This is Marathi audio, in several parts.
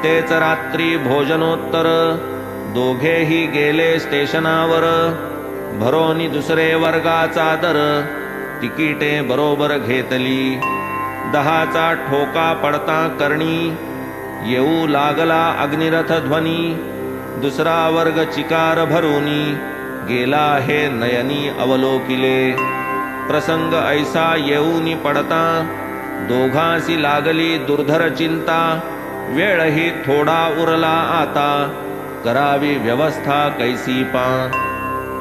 तेच रात्री भोजनोत्तर दोघेही गेले स्टेशनावर. भरोनी दुसरे वर्गाचा दर तिकीटे बरोबर घेतली. 10चा ठोका पडता करणी येऊ लागला अग्निरथ ध्वनी. दुसरा वर्ग चिकार भरूनी गेला हे नयनी अवलोकिले. प्रसंग ऐसा येऊनी पडता दोघांसी लागली दुर्धर चिंता. वेळही थोडा उरला आता करावी व्यवस्था कैसी पा.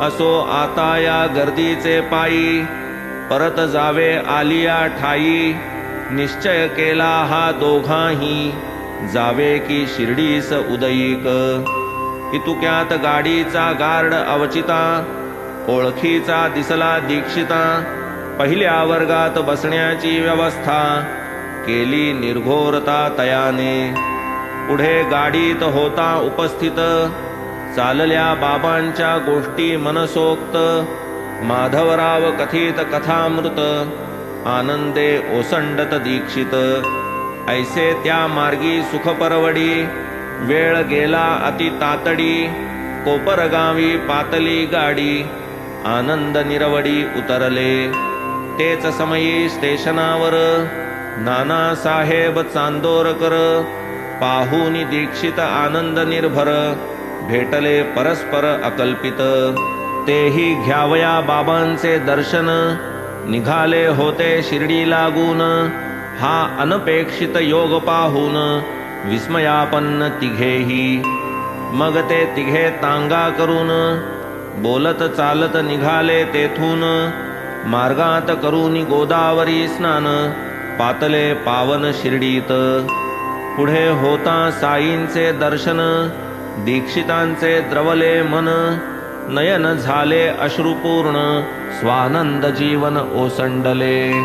असो आता या गर्दीचे पायी परत जावे आलिया ठाई. निश्चय केला हा दोघांही जावे की शिर्डीस उदयिक. इतुक्यात गाडीचा गार्ड अवचिता ओळखीचा दिसला दीक्षिता. पहिल्या वर्गात बसण्याची व्यवस्था केली निर्घोरता तयाने. पुढे गाडीत होता उपस्थित चालल्या बाबांच्या गोष्टी मनसोक्त. माधवराव कथित कथामृत आनंदे ओसंडत दीक्षित. ऐसे त्या मार्गी सुख परवडी वेळ गेला अति तातडी. कोपरगावी पातली गाडी आनंद निरवडी उतरले. तेच समयी स्टेशनावर नानासाहेब चांदोरकर पाहुनी दीक्षित आनंद निर्भर भेटले परस्पर अकल्पित. तेही घ्यावया बाबांचे दर्शन निघाले होते शिर्डी लागून. हा अनपेक्षित योग पाहून विस्मयापन्न तिघेही. मग ते तिघे तांगा करून बोलत चालत निघाले तेथून. मार्गात करून गोदावरी स्नान पातले पावन शिर्डीत. पुढे होता साईंचे दर्शन दीक्षितांचे द्रवले मन. नयन झाले अश्रुपूर्ण स्वानंद जीवन ओसंडले.